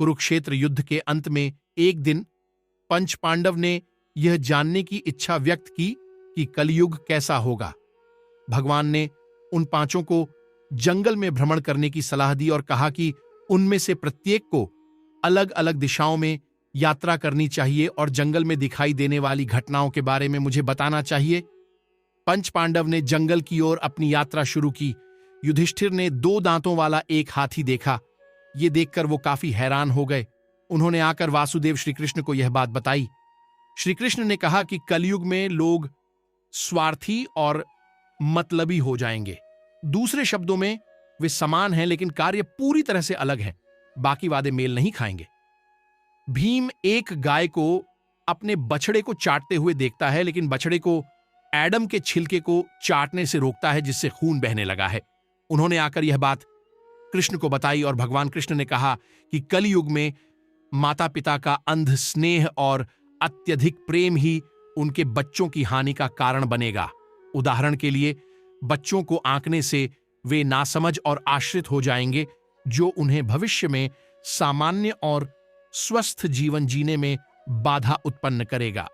कुरुक्षेत्र युद्ध के अंत में एक दिन पंच पांडव ने यह जानने की इच्छा व्यक्त की कि कलयुग कैसा होगा। भगवान ने उन पांचों को जंगल में भ्रमण करने की सलाह दी और कहा कि उनमें से प्रत्येक को अलग अलग दिशाओं में यात्रा करनी चाहिए और जंगल में दिखाई देने वाली घटनाओं के बारे में मुझे बताना चाहिए। पंच पांडव ने जंगल की ओर अपनी यात्रा शुरू की। युधिष्ठिर ने 2 दांतों वाला एक हाथी देखा। ये देखकर वो काफी हैरान हो गए। उन्होंने आकर वासुदेव श्रीकृष्ण को यह बात बताई। श्रीकृष्ण ने कहा कि कलयुग में लोग स्वार्थी और मतलबी हो जाएंगे। दूसरे शब्दों में वे समान हैं लेकिन कार्य पूरी तरह से अलग हैं। बाकी वादे मेल नहीं खाएंगे। भीम एक गाय को अपने बछड़े को चाटते हुए देखता है लेकिन बछड़े को एडम के छिलके को चाटने से रोकता है जिससे खून बहने लगा है। उन्होंने आकर यह बात कृष्ण को बताई और भगवान कृष्ण ने कहा कि कलयुग में माता पिता का अंध स्नेह और अत्यधिक प्रेम ही उनके बच्चों की हानि का कारण बनेगा। उदाहरण के लिए बच्चों को आंकने से वे नासमझ और आश्रित हो जाएंगे जो उन्हें भविष्य में सामान्य और स्वस्थ जीवन जीने में बाधा उत्पन्न करेगा।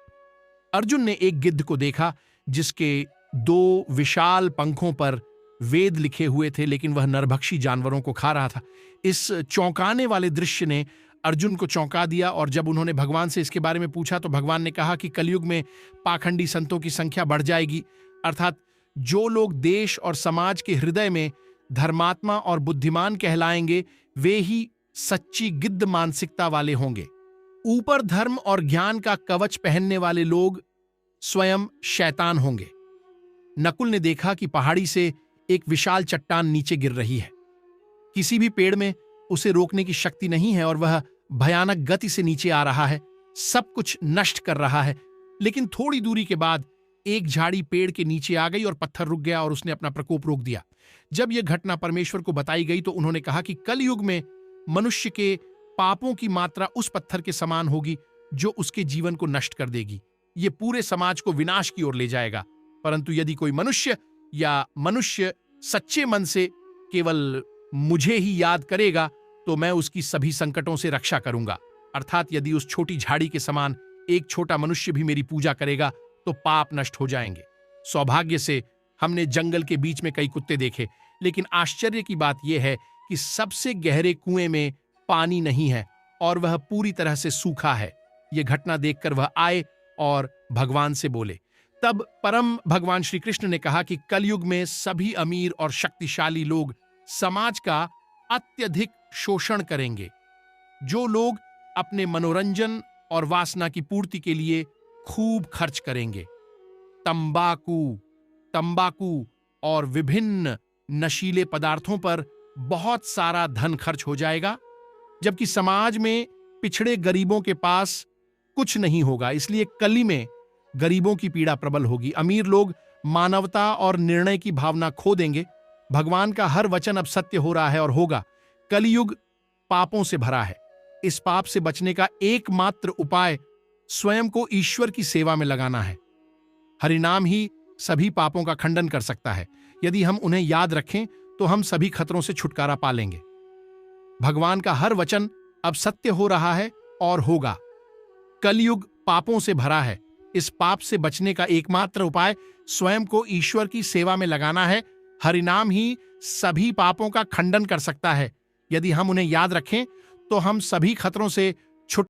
अर्जुन ने एक गिद्ध को देखा जिसके 2 विशाल पंखों पर वेद लिखे हुए थे लेकिन वह नरभक्षी जानवरों को खा रहा था। इस चौंकाने वाले दृश्य ने अर्जुन को चौंका दिया और जब उन्होंने भगवान से इसके बारे में पूछा तो भगवान ने कहा कि कलयुग में पाखंडी संतों की संख्या बढ़ जाएगी, अर्थात जो लोग देश और समाज के हृदय में धर्मात्मा और बुद्धिमान कहलाएंगे वे ही सच्ची गिद्ध मानसिकता वाले होंगे। ऊपर धर्म और ज्ञान का कवच पहनने वाले लोग स्वयं शैतान होंगे। नकुल ने देखा कि पहाड़ी से एक विशाल चट्टान नीचे गिर रही है। किसी भी पेड़ में उसे रोकने की शक्ति नहीं है और वह भयानक गति से नीचे आ रहा है, सब कुछ नष्ट कर रहा है। लेकिन थोड़ी दूरी के बाद एक झाड़ी पेड़ के नीचे आ गई और पत्थर रुक गया और उसने अपना प्रकोप रोक दिया। जब यह घटना परमेश्वर को बताई गई तो उन्होंने कहा कि कलयुग में मनुष्य के पापों की मात्रा उस पत्थर के समान होगी जो उसके जीवन को नष्ट कर देगी। यह पूरे समाज को विनाश की ओर ले जाएगा। परंतु यदि कोई मनुष्य सच्चे मन से केवल मुझे ही याद करेगा तो मैं उसकी सभी संकटों से रक्षा करूंगा। अर्थात यदि उस छोटी झाड़ी के समान एक छोटा मनुष्य भी मेरी पूजा करेगा तो पाप नष्ट हो जाएंगे। सौभाग्य से हमने जंगल के बीच में कई कुत्ते देखे, लेकिन आश्चर्य की बात यह है कि सबसे गहरे कुएं में पानी नहीं है और वह पूरी तरह से सूखा है। यह घटना देखकर वह आए और भगवान से बोले। तब परम भगवान श्री कृष्ण ने कहा कि कलयुग में सभी अमीर और शक्तिशाली लोग समाज का अत्यधिक शोषण करेंगे। जो लोग अपने मनोरंजन और वासना की पूर्ति के लिए खूब खर्च करेंगे। तंबाकू और विभिन्न नशीले पदार्थों पर बहुत सारा धन खर्च हो जाएगा, जबकि समाज में पिछड़े गरीबों के पास कुछ नहीं होगा। इसलिए कली में गरीबों की पीड़ा प्रबल होगी। अमीर लोग मानवता और निर्णय की भावना खो देंगे। भगवान का हर वचन अब सत्य हो रहा है और होगा। कलयुग पापों से भरा है। इस पाप से बचने का एकमात्र उपाय स्वयं को ईश्वर की सेवा में लगाना है। हरिनाम ही सभी पापों का खंडन कर सकता है। यदि हम उन्हें याद रखें तो हम सभी खतरों से छुटकारा पा लेंगे। भगवान का हर वचन अब सत्य हो रहा है और होगा। कलयुग पापों से भरा है। इस पाप से बचने का एकमात्र उपाय स्वयं को ईश्वर की सेवा में लगाना है। हरिनाम ही सभी पापों का खंडन कर सकता है। यदि हम उन्हें याद रखें तो हम सभी खतरों से